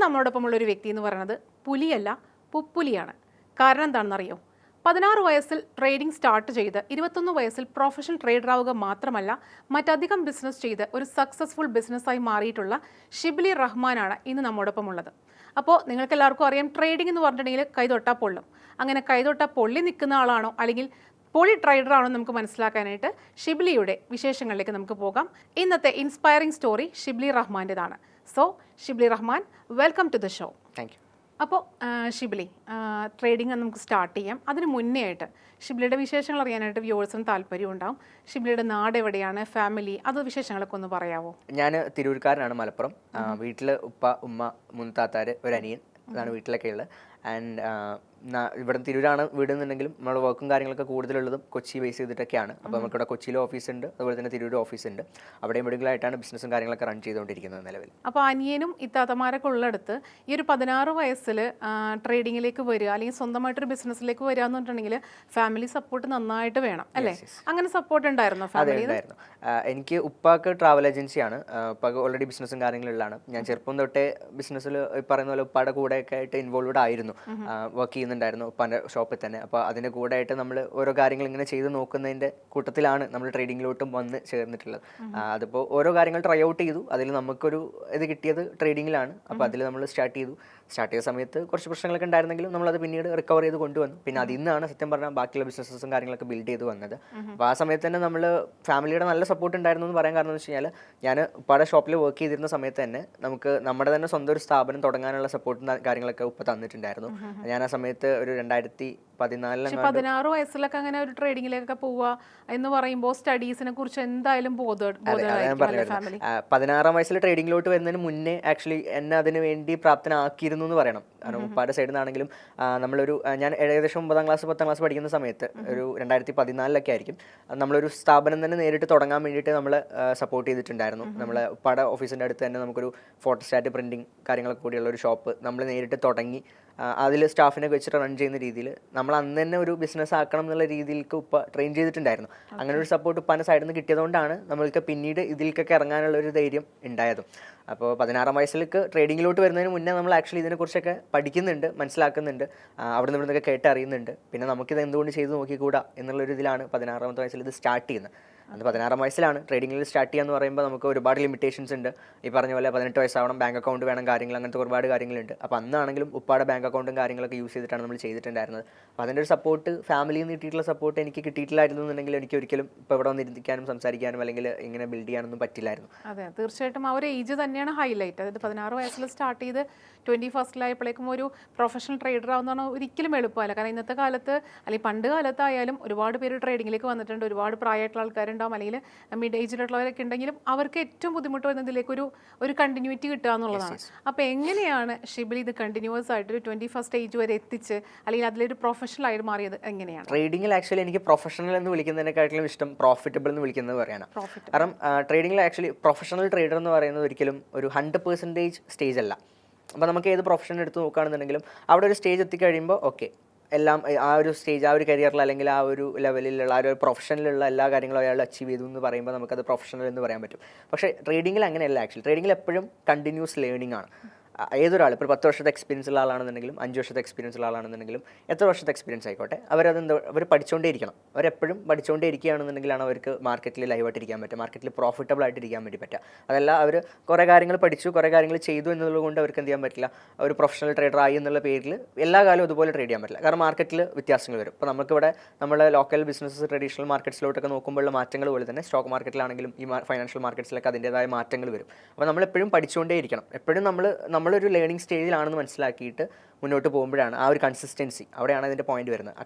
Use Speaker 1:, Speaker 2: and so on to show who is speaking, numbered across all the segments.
Speaker 1: നമ്മളോടൊപ്പമുള്ളൊരു വ്യക്തി എന്ന് പറയുന്നത് പുലിയല്ല, പുപ്പുലിയാണ്. കാരണം എന്താണെന്നറിയോ? 16 വയസ്സിൽ ട്രേഡിംഗ് സ്റ്റാർട്ട് ചെയ്ത് 21 വയസ്സിൽ പ്രൊഫഷണൽ ട്രേഡറാവുക മാത്രമല്ല മറ്റധികം ബിസിനസ് ചെയ്ത് ഒരു സക്സസ്ഫുൾ ബിസിനസ്സായി മാറിയിട്ടുള്ള ഷിബ്ലി റഹ്മാനാണ് ഇന്ന് നമ്മോടൊപ്പമുള്ളത്. അപ്പോൾ നിങ്ങൾക്ക് എല്ലാവർക്കും അറിയാം, ട്രേഡിംഗ് എന്ന് പറഞ്ഞിട്ടുണ്ടെങ്കിൽ കൈതൊട്ടാ പൊള്ളും. അങ്ങനെ കൈതൊട്ടാ പൊള്ളി നിൽക്കുന്ന ആളാണോ അല്ലെങ്കിൽ പൊളി ട്രേഡറാണോ നമുക്ക് മനസ്സിലാക്കാനായിട്ട് ഷിബ്ലിയുടെ വിശേഷങ്ങളിലേക്ക് നമുക്ക് പോകാം. ഇന്നത്തെ ഇൻസ്പയറിംഗ് സ്റ്റോറി ഷിബ്ലി റഹ്മാൻ്റെതാണ്. So Shibli Rahman, welcome to the show.
Speaker 2: Thank you.
Speaker 1: അപ്പോൾ ഷിബ്ലി, ട്രേഡിംഗ് നമുക്ക് സ്റ്റാർട്ട് ചെയ്യാം. അതിന് മുന്നേ ആയിട്ട് ഷിബ്ലിയുടെ വിശേഷങ്ങൾ അറിയാനായിട്ട് വ്യൂവേഴ്സിന് താല്പര്യം ഉണ്ടാവും. ഷിബ്ലിയുടെ നാട് എവിടെയാണ്, ഫാമിലി, അത് വിശേഷങ്ങളൊക്കെ ഒന്ന് പറയാമോ?
Speaker 2: ഞാൻ തിരൂർക്കാരനാണ്, മലപ്പുറം. വീട്ടിൽ ഉപ്പ, ഉമ്മ, മുൻതാത്താര്, ഒരു അനിയൻ, അതാണ് വീട്ടിലൊക്കെ ഉള്ളത്. ആൻഡ് ഇവിടെ തിരൂരാണ് വീട് എന്നുണ്ടെങ്കിലും നമ്മുടെ വർക്കും കാര്യങ്ങളൊക്കെ കൂടുതലുള്ളതും കൊച്ചി ബേസ് ചെയ്തിട്ടൊക്കെയാണ്. അപ്പോൾ നമുക്കിവിടെ കൊച്ചിയിൽ ഓഫീസുണ്ട്, അതുപോലെ തന്നെ തിരൂർ ഓഫീസുണ്ട്. അവിടെയും ഇവിടെയായിട്ടാണ് ബിസിനസ്സും കാര്യങ്ങളൊക്കെ റൺ ചെയ്തുകൊണ്ടിരിക്കുന്നത് നിലവിൽ.
Speaker 1: അപ്പോൾ അനിയനും ഇത്താത്തമാരൊക്കെ ഉള്ളിടത്ത് ഈ ഒരു 16 വയസ്സിൽ ട്രേഡിങ്ങിലേക്ക് വരിക അല്ലെങ്കിൽ സ്വന്തമായിട്ടൊരു ബിസിനസ്സിലേക്ക് വരിക എന്ന് പറഞ്ഞിട്ടുണ്ടെങ്കിൽ ഫാമിലി സപ്പോർട്ട് നന്നായിട്ട് വേണം അല്ലേ? അങ്ങനെ സപ്പോർട്ട് ഉണ്ടായിരുന്നോ ഫാമിലി?
Speaker 2: ഉണ്ടായിരുന്നു. എനിക്ക് ഉപ്പാക്ക് ട്രാവൽ ഏജൻസിയാണ്. ഉപ്പാക്ക് ഓൾറെഡി ബിസിനസ്സും കാര്യങ്ങളുള്ളതാണ്. ഞാൻ ചെറുപ്പം തൊട്ടേ ബിസിനസ്സിൽ പറയുന്ന പോലെ ഉപ്പാടെ കൂടെയൊക്കെ ആയിട്ട് ഇൻവോൾവ്ഡ് ആയിരുന്നു, വർക്ക് ചെയ്യുന്നുണ്ടായിരുന്നു ഉപ്പാൻ്റെ ഷോപ്പിൽ തന്നെ. അപ്പോൾ അതിൻ്റെ കൂടെ ആയിട്ട് നമ്മൾ ഓരോ കാര്യങ്ങൾ ഇങ്ങനെ ചെയ്ത് നോക്കുന്നതിൻ്റെ കൂട്ടത്തിലാണ് നമ്മൾ ട്രേഡിങ്ങിലോട്ടും വന്ന് ചേർന്നിട്ടുള്ളത്. അതിപ്പോൾ ഓരോ കാര്യങ്ങൾ ട്രൈ ഔട്ട് ചെയ്തു, അതിൽ നമുക്കൊരു ഇത് കിട്ടിയത് ട്രേഡിങ്ങിലാണ്. അപ്പോൾ അതിൽ നമ്മൾ സ്റ്റാർട്ട് ചെയ്ത സമയത്ത് കുറച്ച് പ്രശ്നങ്ങളൊക്കെ ഉണ്ടായിരുന്നെങ്കിലും നമ്മളത് പിന്നീട് റിക്കവർ ചെയ്ത് കൊണ്ടുവന്നു. പിന്നെ അതിൽ നിന്നാണ് സത്യം പറഞ്ഞാൽ ബാക്കിയുള്ള ബിസിനസ്സും കാര്യങ്ങളൊക്കെ ബിൽഡ് ചെയ്ത് വന്നത്. അപ്പോൾ ആ സമയത്ത് തന്നെ നമ്മൾ ഫാമിലിയുടെ നല്ല സപ്പോർട്ട് ഉണ്ടായിരുന്നു എന്ന് പറയാൻ കാരണം എന്ന് വെച്ച് കഴിഞ്ഞാൽ, ഞാൻ ഉപ്പാടെ ഷോപ്പിൽ വർക്ക് ചെയ്തിരുന്ന സമയത്ത് തന്നെ നമുക്ക് നമ്മുടെ തന്നെ സ്വന്തം ഒരു സ്ഥാപനം തുടങ്ങാനുള്ള സപ്പോർട്ടും കാര്യങ്ങളൊക്കെ ഉപ്പ തന്നിട്ടുണ്ടായിരുന്നു. ഞാൻ ആ സമയത്ത് ഒരു 2014
Speaker 1: 16 വയസ്സിലൊക്കെ അങ്ങനെ ഒരു ട്രേഡിങ്ങിലേക്കൊക്കെ പോവുക എന്ന് പറയുമ്പോൾ സ്റ്റഡീസിനെ കുറിച്ച് എന്തായാലും
Speaker 2: 16 വയസ്സിൽ ട്രേഡിങ്ങിലോട്ട് വരുന്നതിന് മുന്നേ ആക്ച്വലി എന്നെ അതിന് വേണ്ടി പ്രാപ്തനാക്കിയിരുന്നു എന്ന് പറയണം. കാരണം ഉപ്പാടെ സൈഡിൽ നിന്നാണെങ്കിലും ഞാൻ ഏകദേശം 9ാം ക്ലാസ് 10ാം ക്ലാസ് പഠിക്കുന്ന സമയത്ത് ഒരു 2014 ആയിരിക്കും നമ്മളൊരു സ്ഥാപനം തന്നെ നേരിട്ട് തുടങ്ങാൻ വേണ്ടിയിട്ട് നമ്മൾ സപ്പോർട്ട് ചെയ്തിട്ടുണ്ടായിരുന്നു. നമ്മളെ ഉപ്പാടെ ഓഫീസിൻ്റെ അടുത്ത് തന്നെ നമുക്കൊരു ഫോട്ടോസ്റ്റാറ്റ് പ്രിൻറ്റിങ് കാര്യങ്ങളൊക്കെ കൂടിയുള്ള ഒരു ഷോപ്പ് നമ്മൾ നേരിട്ട് തുടങ്ങി അതിൽ സ്റ്റാഫിനെ വെച്ചിട്ട് റൺ ചെയ്യുന്ന രീതിയിൽ നമ്മൾ അന്ന് തന്നെ ഒരു ബിസിനസ് ആക്കണം എന്നുള്ള രീതിയിലേക്ക് ഉപ്പ ട്രെയിൻ ചെയ്തിട്ടുണ്ടായിരുന്നു. അങ്ങനെ ഒരു സപ്പോർട്ട് ഉപ്പാൻ്റെ സൈഡിൽ നിന്ന് കിട്ടിയതുകൊണ്ടാണ് നമ്മൾക്ക് പിന്നീട് ഇതിലേക്കൊക്കെ ഇറങ്ങാനുള്ള ഒരു ധൈര്യം ഉണ്ടായതും. അപ്പോൾ 16ാം വയസ്സിലേക്ക് ട്രേഡിങ്ങിലോട്ട് വരുന്നതിന് മുന്നേ നമ്മൾ ആക്ച്വലി ഇതിനെക്കുറിച്ചൊക്കെ പഠിക്കുന്നുണ്ട്, മനസ്സിലാക്കുന്നുണ്ട്, അവിടെ നിന്ന് ഇവിടുന്നൊക്കെ കേട്ട് അറിയുന്നുണ്ട്. പിന്നെ നമുക്കിത് എന്തുകൊണ്ട് ചെയ്ത് നോക്കിക്കൂടാ എന്നുള്ളൊരു ഇതിലാണ് 16ാമത്തെ വയസ്സിൽ ഇത് സ്റ്റാർട്ട് ചെയ്യുന്നത്. അത് 16ാം വയസ്സിലാണ് ട്രേഡിങ്ങിൽ സ്റ്റാർട്ട് ചെയ്യാന്ന് പറയുമ്പോൾ നമുക്ക് ഒരുപാട് ലിമിറ്റേഷൻസ് ഉണ്ട്. ഈ പറഞ്ഞ പോലെ 18 വയസ്സാവണം, ബാങ്ക് അക്കൗണ്ട് വേണം, കാര്യങ്ങൾ, അങ്ങനത്തെ ഒരുപാട് കാര്യങ്ങളുണ്ട്. അപ്പോൾ അന്നാണെങ്കിലും ഉപ്പാടെ ബാങ്ക് അക്കൗണ്ടും കാര്യങ്ങളൊക്കെ യൂസ് ചെയ്തിട്ടാണ് നമ്മൾ ചെയ്തിട്ടുണ്ടായിരുന്നത്. അപ്പോൾ അതിൻ്റെ ഒരു സപ്പോർട്ട്, ഫാമിലിയിൽ നിന്ന് കിട്ടിയിട്ടുള്ള സപ്പോർട്ട് എനിക്ക് കിട്ടിയിട്ടില്ലായിരുന്നു എന്നുണ്ടെങ്കിൽ എനിക്ക് ഒരിക്കലും ഇപ്പോൾ ഇവിടെ വന്നിരിക്കാനും സംസാരിക്കാനും അല്ലെങ്കിൽ ഇങ്ങനെ ബിൽഡ് ചെയ്യാനൊന്നും പറ്റില്ലായിരുന്നു.
Speaker 1: അതെ, തീർച്ചയായിട്ടും ആ ഒരു ഏജ് തന്നെയാണ് ഹൈലൈറ്റ്. അതായത് 16 വയസ്സിൽ സ്റ്റാർട്ട് ചെയ്ത് 21ലായപ്പോഴേക്കും ഒരു പ്രൊഫഷണൽ ട്രേഡർ ആവുന്നതാണ് ഒരിക്കലും എളുപ്പമല്ല. കാരണം ഇന്നത്തെ കാലത്ത് അല്ലെങ്കിൽ പണ്ട് കാലത്തായാലും ഒരുപാട് പേര് ട്രേഡിങ്ങിലേക്ക് വന്നിട്ടുണ്ട്. ഒരുപാട് പ്രായമായിട്ടുള്ള ആൾക്കാരുണ്ടാവും, അല്ലെങ്കിൽ മിഡ് ഏജിലുള്ളവരൊക്കെ ഉണ്ടെങ്കിലും അവർക്ക് ഏറ്റവും ബുദ്ധിമുട്ട് വരുന്നതിലേക്ക് ഒരു കണ്ടിന്യൂറ്റി കിട്ടുക എന്നുള്ളതാണ്. അപ്പോൾ എങ്ങനെയാണ് ഷിബ്ലി ഇത് കണ്ടിന്യൂസ് ആയിട്ട് ഒരു 21st ഏജ് വരെ എത്തിച്ച് അല്ലെങ്കിൽ അതിലൊരു പ്രൊഫഷണൽ ആയിട്ട് മാറിയത് എങ്ങനെയാണ്?
Speaker 2: ട്രേഡിങ്ങിൽ ആക്ച്വലി എനിക്ക് പ്രൊഫഷണൽ എന്ന് വിളിക്കുന്നതിനെക്കാട്ടിലും ഇഷ്ടം പ്രോഫിറ്റബിൾ എന്ന് വിളിക്കുന്നത് പറയാനാണ്. കാരണം ട്രേഡിങ്ങിൽ ആക്ച്വലി പ്രൊഫഷണൽ ട്രേഡർ എന്ന് പറയുന്നത് ഒരിക്കലും ഒരു 100% സ്റ്റേജ് അല്ല. അപ്പോൾ നമുക്ക് ഏത് പ്രൊഫഷൻ എടുത്ത് നോക്കുകയാണെന്നുണ്ടെങ്കിലും അവിടെ ഒരു സ്റ്റേജ് എത്തിക്കഴിയുമ്പോൾ ഓക്കെ, എല്ലാം ആ ഒരു സ്റ്റേജ്, ആ ഒരു കരിയറിൽ അല്ലെങ്കിൽ ആ ഒരു ലെവലിലുള്ള ആ ഒരു പ്രൊഫഷനിലുള്ള എല്ലാ കാര്യങ്ങളും അയാൾ അച്ചീവ് ചെയ്തു എന്ന് പറയുമ്പോൾ നമുക്കത് പ്രൊഫഷണൽ എന്ന് പറയാൻ പറ്റും. പക്ഷേ ട്രേഡിങ്ങിൽ അങ്ങനെയല്ല. ആക്ച്വലി ട്രേഡിങ്ങിൽ എപ്പോഴും കണ്ടിന്യൂസ് ലേണിംഗ് ആണ്. ഏതൊരാൾ ഇപ്പോൾ 10 വർഷത്തെ എക്സ്പീരിയൻസ് ഉള്ള ആളാണെന്നുണ്ടെങ്കിലും 5 വർഷത്തെ എക്സ്പീരിയൻസ് ഉള്ള ആളാണെന്നുണ്ടെങ്കിലും എത്ര വർഷത്തെ എക്സ്പീരിയൻസ് ആയിക്കോട്ടെ, അവർ പഠിച്ചുകൊണ്ടേ ഇരിക്കണം. അവരെപ്പോഴും പഠിച്ചുകൊണ്ടേ ഇരിക്കുകയാണെന്നുണ്ടെങ്കിലാണ് അവർക്ക് മാർക്കറ്റിൽ ലൈവായിട്ട് ഇരിക്കാൻ പറ്റുക, മാർക്കറ്റിൽ പ്രോഫിറ്റബിൾ ആയിട്ട് ഇരിക്കാൻ വേണ്ടി പറ്റുക. അതല്ല അവർ കുറേ കാര്യങ്ങൾ പഠിച്ചു, കുറേ കാര്യങ്ങൾ ചെയ്തു എന്നുള്ളത് കൊണ്ട് അവർക്ക് എന്ത് ചെയ്യാൻ പറ്റില്ല, ഒരു പ്രൊഫഷണൽ ട്രേഡർ ആയി എന്നുള്ള പേരിൽ എല്ലാ കാലവും അതുപോലെ ട്രേഡ് ചെയ്യാൻ പറ്റില്ല. കാരണം മാർക്കറ്റിൽ വ്യത്യാസങ്ങൾ വരും. ഇപ്പോൾ നമുക്കിവിടെ നമ്മളെ ലോക്കൽ ബിസിനസ്സസ് ട്രഡീഷണൽ മാർക്കറ്റ്സിലോട്ടൊക്കെ നോക്കുമ്പോഴുള്ള മാറ്റങ്ങൾ പോലെ തന്നെ സ്റ്റോക്ക് മാർക്കറ്റിലാണെങ്കിലും ഈ ഫൈനാൻഷ്യൽ മാർക്കറ്റ്സിലൊക്കെ അതിൻ്റേതായ മാറ്റങ്ങൾ വരും. അപ്പോൾ നമ്മളെപ്പോഴും പഠിച്ചുകൊണ്ടേ ഇരിക്കണം. എപ്പോഴും നമ്മളൊരു ലേണിംഗ് സ്റ്റേജിലാണെന്ന് മനസ്സിലാക്കിയിട്ട് മുന്നോട്ട് പോകുമ്പോഴാണ് ആ ഒരു കൺസിസ്റ്റൻസി, അവിടെയാണ് അതിൻ്റെ പോയിന്റ് വരുന്നത്. ആ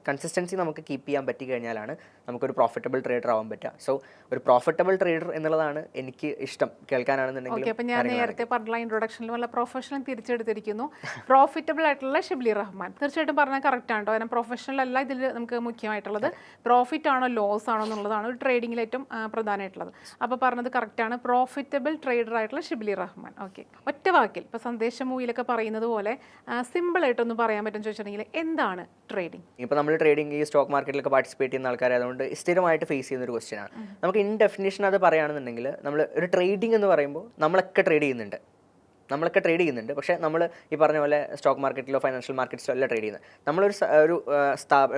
Speaker 2: കൺസിസ്റ്റൻസി നമുക്ക് കീപ്പ് ചെയ്യാൻ പറ്റി കഴിഞ്ഞാലാണ് നമുക്കൊരു പ്രോഫിറ്റബിൾ ട്രേഡർ ആവാൻ പറ്റുക. സോ ഒരു പ്രോഫിറ്റബിൾ ട്രേഡർ എന്നുള്ളതാണ് എനിക്ക് ഇഷ്ടം കേൾക്കാനാണെന്നുണ്ടെങ്കിൽ.
Speaker 1: അപ്പോൾ ഞാൻ നേരത്തെ പറഞ്ഞ ഇൻട്രൊഡക്ഷനിൽ വല്ല പ്രൊഫഷണൽ തിരിച്ചെടുത്തിരിക്കുന്നു. പ്രോഫിറ്റബിൾ ആയിട്ടുള്ള ഷിബ്ലി റഹ്മാൻ തീർച്ചയായിട്ടും പറഞ്ഞാൽ കറക്റ്റ് ആണ്. കാരണം പ്രൊഫഷണൽ അല്ല ഇതിൽ നമുക്ക് മുഖ്യമായിട്ടുള്ളത്, പ്രോഫിറ്റ് ആണോ ലോസ് ആണോ എന്നുള്ളതാണ് ഒരു ട്രേഡിങ്ങിൽ ഏറ്റവും പ്രധാനമായിട്ടുള്ളത്. അപ്പോൾ പറഞ്ഞത് കറക്റ്റാണ്, പ്രോഫിറ്റബിൾ ട്രേഡർ ആയിട്ടുള്ള ഷിബ്ലി റഹ്മാൻ. ഓക്കെ, ഒറ്റ വാക്കിൽ ഇപ്പോൾ സന്ദേശം മൂവിലൊക്കെ പറയുന്നത് പോലെ സിമ്പിളായിട്ടൊന്ന് പറയാൻ പറ്റും ചോദിച്ചിട്ടുണ്ടെങ്കിൽ എന്താണ് ട്രേഡിംഗ്?
Speaker 2: ഇപ്പോൾ നമ്മൾ ട്രേഡിംഗ് ഈ സ്റ്റോക്ക് മാർക്കറ്റിലൊക്കെ പാർട്ടിസിപ്പേറ്റ് ചെയ്യുന്ന ആൾക്കാരായതുകൊണ്ട് സ്ഥിരമായിട്ട് ഫേസ് ചെയ്യുന്ന ഒരു ക്വസ്റ്റ്യൻ ആണ്. നമുക്ക് ഇൻ ഡെഫിനിഷൻ അത് പറയുകയാണെന്നുണ്ടെങ്കിൽ നമ്മൾ ഒരു ട്രേഡിംഗ് എന്ന് പറയുമ്പോൾ നമ്മളൊക്കെ ട്രേഡ് ചെയ്യുന്നുണ്ട്. നമ്മളൊക്കെ ട്രേഡ് ചെയ്യുന്നുണ്ട്, പക്ഷേ നമ്മൾ ഈ പറഞ്ഞ പോലെ സ്റ്റോക്ക് മാർക്കറ്റിലോ ഫൈനാൻഷ്യൽ മാർക്കറ്റ്സിലോ അല്ല ട്രേഡ് ചെയ്യുന്നത്. നമ്മളൊരു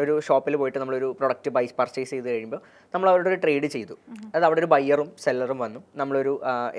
Speaker 2: ഒരു ഷോപ്പിൽ പോയിട്ട് നമ്മളൊരു പ്രൊഡക്റ്റ് പർച്ചേസ് ചെയ്ത് കഴിയുമ്പോൾ നമ്മൾ അവരുടെ ഒരു ട്രേഡ് ചെയ്തു. അത് അവിടെ ഒരു ബയ്യറും സെല്ലറും വന്നു, നമ്മളൊരു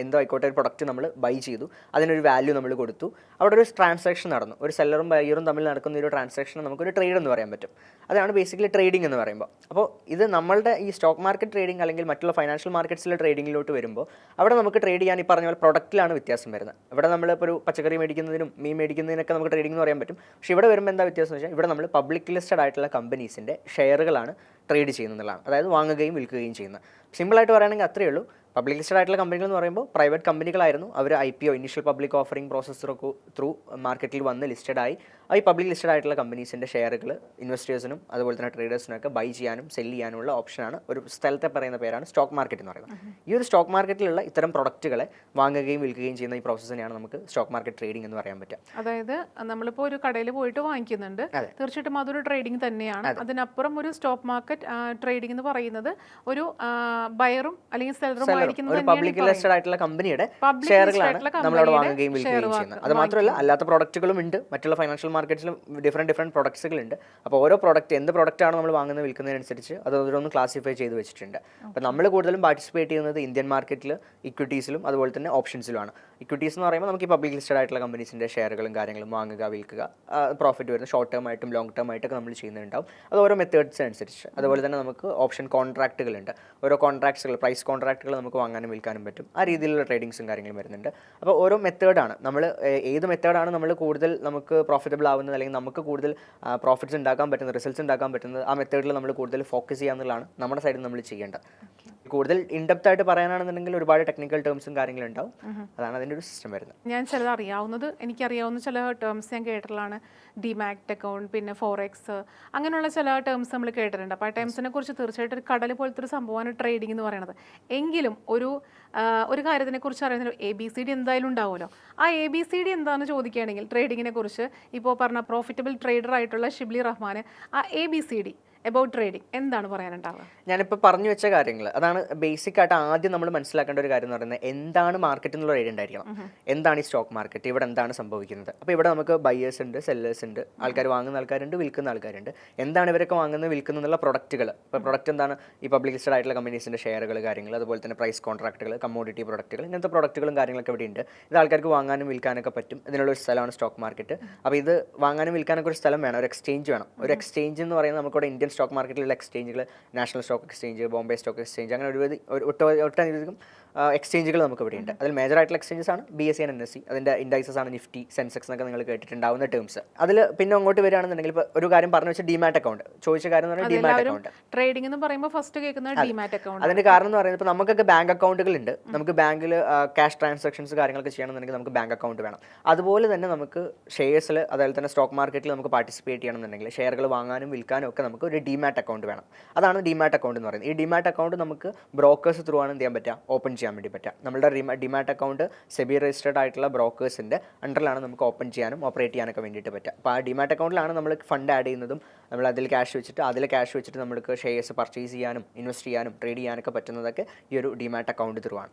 Speaker 2: എന്തോ ആയിക്കോട്ടെ ഒരു പ്രൊഡക്റ്റ് നമ്മൾ ബൈ ചെയ്തു, അതിനൊരു വാല്യൂ നമ്മൾ കൊടുത്തു, അവിടെ ഒരു ട്രാൻസാക്ഷൻ നടന്നു. ഒരു സെല്ലറും ബയ്യറും തമ്മിൽ നടക്കുന്ന ഒരു ട്രാൻസാക്ഷൻ നമുക്കൊരു ട്രേഡ് എന്ന് പറയാൻ പറ്റും. അതാണ് ബേസിക്കലി ട്രേഡിംഗ് എന്ന് പറയുമ്പോൾ. അപ്പോൾ ഇത് നമ്മളുടെ ഈ സ്റ്റോക്ക് മാർക്കറ്റ് ട്രേഡിംഗ് അല്ലെങ്കിൽ മറ്റുള്ള ഫൈനാൻഷ്യൽ മാർക്കറ്റ്സിലെ ട്രേഡിങ്ങിലോട്ട് വരുമ്പോൾ അവിടെ നമുക്ക് ട്രേഡ് ചെയ്യാൻ ഈ പറഞ്ഞ പോലെ പ്രൊഡക്റ്റിലാണ് വ്യത്യാസം വരുന്നത്. ഇവിടെ നമ്മളിപ്പോൾ ഒരു പച്ചക്കറി മേടിക്കുന്നതിനും മീൻ മേടിക്കുന്നതിനൊക്കെ നമുക്ക് ട്രേഡിംഗ് എന്ന് പറയാൻ പറ്റും. പക്ഷേ ഇവിടെ വരുമ്പോൾ എന്താ വ്യത്യാസം എന്ന് വെച്ചാൽ ഇവിടെ നമ്മൾ പബ്ലിക് ലിസ്റ്റഡ് ആയിട്ടുള്ള കമ്പനീസിൻ്റെ ഷെയറുകളാണ് ട്രേഡ് ചെയ്യുന്നതാണ്, അതായത് വാങ്ങുകയും വിൽക്കുകയും ചെയ്യുന്നത്. സിമ്പിളായിട്ട് പറയുകയാണെങ്കിൽ അത്രയേ ഉള്ളൂ. പബ്ലിക് ലിസ്റ്റഡ് ആയിട്ടുള്ള കമ്പനികൾ എന്ന് പറയുമ്പോൾ പ്രൈവറ്റ് കമ്പനികളായിരുന്നു. അവർ IPO initial public offering process through മാർക്കറ്റിൽ വന്ന് ലിസ്റ്റഡായി. ഈ പബ്ലിക് ലിസ്റ്റഡ് ആയിട്ടുള്ള കമ്പനീസിൻ്റെ ഷെയറുകൾ ഇൻവെസ്റ്റേഴ്സിനും അതുപോലെ തന്നെ ട്രേഡേഴ്സിനും ഒക്കെ ബൈ ചെയ്യാനും സെല് ചെയ്യാനുള്ള ഓപ്ഷനാണ് ഒരു സ്ഥലത്തെ പറയുന്ന പേരാണ് സ്റ്റോക്ക് മാർക്കറ്റ് എന്ന് പറയുന്നത്. ഈ ഒരു സ്റ്റോക്ക് മാർക്കറ്റിലുള്ള ഇത്തരം പ്രൊഡക്റ്റുകളെ വാങ്ങുകയും വിൽക്കുകയും ചെയ്യുന്ന ഈ പ്രോസസ്സിനെയാണ് നമുക്ക് സ്റ്റോക്ക് മാർക്കറ്റ് ട്രേഡിംഗ് എന്ന് പറയാൻ പറ്റുക.
Speaker 1: അതായത് നമ്മളിപ്പോൾ ഒരു കടയിൽ പോയിട്ട് വാങ്ങിക്കുന്നുണ്ട്, തീർച്ചയായിട്ടും അതൊരു ട്രേഡിംഗ് തന്നെയാണ്. അതിനപ്പുറം ഒരു സ്റ്റോക്ക് മാർക്കറ്റ് ട്രേഡിംഗ് എന്ന് പറയുന്നത് ഒരു ബയറും അല്ലെങ്കിൽ സെല്ലറും
Speaker 2: ഒരു പബ്ലിക് ലിസ്റ്റഡ് ആയിട്ടുള്ള കമ്പനിയുടെ ഷെയറുകളാണ് നമ്മളവിടെ വാങ്ങുകയും വിൽക്കുകയും ചെയ്യുന്നത്. അത് മാത്രമല്ല അല്ലാത്ത പ്രൊഡക്റ്റുകളും ഉണ്ട്. മറ്റുള്ള ഫൈനാൻഷ്യൽ മാർക്കറ്റ്സിലും ഡിഫറെൻറ്റ് പ്രൊഡക്ട്സുകളുണ്ട്. അപ്പോൾ ഓരോ പ്രൊഡക്റ്റ് എന്ത് പ്രൊഡക്റ്റാണ് നമ്മൾ വാങ്ങുന്നത് വിൽക്കുന്നതിനനുസരിച്ച് അത് ഓരോന്ന് ക്ലാസിഫൈ ചെയ്ത് വെച്ചിട്ടുണ്ട്. അപ്പോൾ നമ്മൾ കൂടുതലും പാർട്ടിസിപ്പേറ്റ് ചെയ്യുന്നത് ഇന്ത്യൻ മാർക്കറ്റിൽ ഇക്വിറ്റീസിലും അതുപോലെ തന്നെ ഓപ്ഷൻസിലുമാണ്. ഇക്വിറ്റീസ് എന്ന് പറയുമ്പോൾ നമുക്ക് ഈ പബ്ലിക് ലിസ്റ്റഡ് ആയിട്ടുള്ള കമ്പനീസിൻ്റെ ഷെയറുകളും കാര്യങ്ങളും വാങ്ങുക വിൽക്കുക, പ്രോഫിറ്റ് വരുന്ന ഷോർട്ട് ടേം ആയിട്ടും ലോങ് ടേം ആയിട്ടൊക്കെ നമ്മൾ ചെയ്യുന്നുണ്ടാവും. അത് ഓരോ മെത്തേഡ്സ് അനുസരിച്ച്. അതുപോലെ തന്നെ നമുക്ക് ഓപ്ഷൻ കോൺട്രാക്റ്റുകളുണ്ട്. ഓരോ കോൺട്രാക്ട്സുകൾ പ്രൈസ് കോൺട്രാക്റ്റുകൾ നമുക്ക് വാങ്ങാനും വിൽക്കാനും പറ്റും. ആ രീതിയിലുള്ള ട്രേഡിങ്സും കാര്യങ്ങളും വരുന്നുണ്ട്. അപ്പോൾ ഓരോ മെത്തേഡാണ് നമ്മൾ ഏത് മെത്തേഡാണ് നമ്മൾ കൂടുതൽ നമുക്ക് പ്രോഫിറ്റബിൾ ആവുന്നത് അല്ലെങ്കിൽ നമുക്ക് കൂടുതൽ പ്രോഫിറ്റ്സ് ഉണ്ടാക്കാൻ പറ്റുന്നത്, റിസൾട്ട്സ് ഉണ്ടാക്കാൻ പറ്റുന്നത്, ആ മെത്തേഡിൽ നമ്മൾ കൂടുതൽ ഫോക്കസ് ചെയ്യുക എന്നുള്ളതാണ് നമ്മുടെ സൈഡിൽ നമ്മൾ ചെയ്യേണ്ടത്. കൂടുതൽ ഇൻഡെപ്ത് ആയിട്ട് പറയാനാണെന്നുണ്ടെങ്കിൽ ഒരുപാട് ടെക്നിക്കൽ ടേംസും കാര്യങ്ങളും ഉണ്ടാവും. അതാണ് അതിൻ്റെ ഒരു സിസ്റ്റം വരുന്നത്.
Speaker 1: ഞാൻ ചിലത് എനിക്കറിയാവുന്ന ചില ടേംസ് ഞാൻ കേട്ടിട്ടുള്ളതാണ്. ഡിമാറ്റ് അക്കൗണ്ട്, പിന്നെ ഫോറെക്സ്, അങ്ങനെയുള്ള ചില ടേംസ് നമ്മൾ കേട്ടിട്ടുണ്ട്. അപ്പോൾ ആ ടേംസിനെ കുറിച്ച് തീർച്ചയായിട്ടും ഒരു കടൽ പോലത്തെ ഒരു സംഭവമാണ് ട്രേഡിംഗ് എന്ന് പറയുന്നത്. എങ്കിലും ഒരു കാര്യത്തിനെ കുറിച്ച് അറിയുന്ന ABCD എന്തായാലും ഉണ്ടാവുമല്ലോ. ആ ABCD എന്താണെന്ന് ചോദിക്കുകയാണെങ്കിൽ ട്രേഡിങ്ങിനെ കുറിച്ച് ഇപ്പോൾ പറഞ്ഞ പ്രോഫിറ്റബിൾ ട്രേഡർ ആയിട്ടുള്ള ഷിബ്ലി റഹ്മാൻ ആ ABCD എബൌട്ട് ട്രേഡിംഗ് എന്താണ് പറയാനുണ്ടാവുക?
Speaker 2: ഞാനിപ്പോൾ പറഞ്ഞു വെച്ച കാര്യങ്ങൾ അതാണ് ബേസിക് ആയിട്ട് ആദ്യം നമ്മൾ മനസ്സിലാക്കേണ്ട ഒരു കാര്യം എന്ന് പറയുന്നത് എന്താണ് മാർക്കറ്റ് എന്നുള്ള ഐഡിയ ഉണ്ടായിരിക്കണം. എന്താണ് ഈ സ്റ്റോക്ക് മാർക്കറ്റ്, ഇവിടെ എന്താണ് സംഭവിക്കുന്നത്. അപ്പോൾ ഇവിടെ നമുക്ക് ബയേഴ്സ് ഉണ്ട്, സെല്ലേഴ്സ് ഉണ്ട്, ആൾക്കാർ വാങ്ങുന്ന ആൾക്കാരുണ്ട്, വിൽക്കുന്ന ആൾക്കാരുണ്ട്. എന്താണ് ഇവരൊക്കെ വാങ്ങുന്നത് വിൽക്കുന്ന എന്നുള്ള പ്രൊഡക്റ്റുകൾ. ഇപ്പോൾ പ്രൊഡക്റ്റ് എന്താണ് ഈ പബ്ലിക് ലിസ്റ്റഡ് ആയിട്ടുള്ള കമ്പനീസിൻ്റെ ഷെയറുകൾ കാര്യങ്ങൾ, അതുപോലെ തന്നെ പ്രൈസ് കോൺട്രാക്റ്റുകൾ, കമ്മോഡിറ്റി പ്രൊഡക്റ്റുകൾ, ഇങ്ങനത്തെ പ്രൊഡക്റ്റുകളും കാര്യങ്ങളൊക്കെ ഇവിടെ ഉണ്ട്. ഇത് ആൾക്കാർക്ക് വാങ്ങാനും വിൽക്കാനൊക്കെ പറ്റും. ഇതിനുള്ള ഒരു സ്ഥലമാണ് സ്റ്റോക്ക് മാർക്കറ്റ്. അപ്പോൾ ഇത് വാങ്ങാനും വിൽക്കാനൊക്കെ ഒരു സ്ഥലം വേണം, ഒരു എക്സ്ചേഞ്ച് വേണം. ഒരു എക്സ്ചേഞ്ച് എന്ന് പറയുന്നത് നമുക്കിവിടെ ഇന്ത്യൻ സ്റ്റോക്ക് മാർക്കറ്റിലുള്ള എക്സ്ചേഞ്ചുകൾ, national stock exchange, Bombay stock exchange, അങ്ങനെ ഒട്ടനവധികം എക്സ്ചേഞ്ചുകൾ നമുക്ക് ഇവിടെ ഉണ്ട്. അതിൽ മേജർ ആയിട്ടുള്ള എക്സ്ചേഞ്ചസ് ആണ് BSE and NSE. അതിൻ്റെ ഇൻഡൈസസ് ആണ് നിഫ്റ്റി, സെൻസെക്സ് എന്നൊക്കെ നിങ്ങൾ കേട്ടിട്ടുണ്ടാവുന്ന ടേംസ്. അതിൽ പിന്നെ അങ്ങോട്ട് വരികയാണെന്നുണ്ടെങ്കിൽ ഇപ്പോൾ ഒരു കാര്യം പറഞ്ഞു വെച്ചാൽ ഡിമാറ്റ് അക്കൗണ്ട് ചോദിച്ച കാര്യം എന്ന് പറഞ്ഞാൽ ഡിമാറ്റ് അക്കൗണ്ട്.
Speaker 1: ട്രേഡിംഗ് എന്ന് പറയുമ്പോൾ ഫസ്റ്റ് കേൾക്കുന്നത് ഡിമാറ്റ് അക്കൗണ്ട്.
Speaker 2: അതിന്റെ കാരണം എന്ന് പറയുന്നത് ഇപ്പോൾ നമുക്കൊക്കെ ബാങ്ക് അക്കൗണ്ടുകൾ ഉണ്ട്. നമുക്ക് ബാങ്കിൽ ക്യാഷ് ട്രാൻസാക്ഷൻസ് കാര്യങ്ങളൊക്കെ ചെയ്യണമെന്നുണ്ടെങ്കിൽ നമുക്ക് ബാങ്ക് അക്കൗണ്ട് വേണം. അതുപോലെ തന്നെ നമുക്ക് ഷെയർസിൽ അതുപോലെ തന്നെ സ്റ്റോക്ക് മാർക്കറ്റിൽ നമുക്ക് പാർട്ടിസിപ്പേറ്റ് ചെയ്യണമെന്നുണ്ടെങ്കിൽ ഷെയറുകൾ വാങ്ങാനും വിൽക്കാനും ഒക്കെ നമുക്ക് ഒരു ഡിമാറ്റ് അക്കൗണ്ട് വേണം. അതാണ് ഡിമാറ്റ് അക്കൗണ്ട് എന്ന് പറയുന്നത്. ഈ ഡിമാറ്റ് അക്കൗണ്ട് നമുക്ക് ബ്രോക്കേഴ്സ് ത്രൂ ആണ് എന്ത് ചെയ്യാൻ പറ്റുക, ഓപ്പൺ ചെയ്യാൻ വേണ്ടി പറ്റുക. നമ്മളുടെ ഡിമാറ്റ് അക്കൗണ്ട് സെബി രജിസ്റ്റേർഡ് ആയിട്ടുള്ള ബ്രോക്കേഴ്സിൻ്റെ അണ്ടറിലാണ് നമുക്ക് ഓപ്പൺ ചെയ്യാനും ഓപ്പറേറ്റ് ചെയ്യാനൊക്കെ വേണ്ടിയിട്ട് പറ്റുക. അപ്പോൾ ആ ഡിമാറ്റ് അക്കൗണ്ടിലാണ് നമ്മൾ ഫണ്ട് ആഡ് ചെയ്യുന്നതും നമ്മൾ അതിൽ ക്യാഷ് വെച്ചിട്ട് നമുക്ക് ഷെയർസ് പർച്ചേസ് ചെയ്യാനും ഇൻവെസ്റ്റ് ചെയ്യാനും ട്രേഡ് ചെയ്യാനൊക്കെ പറ്റുന്നതൊക്കെ ഈ ഒരു ഡിമാറ്റ് അക്കൗണ്ട് ത്രൂ ആണ്.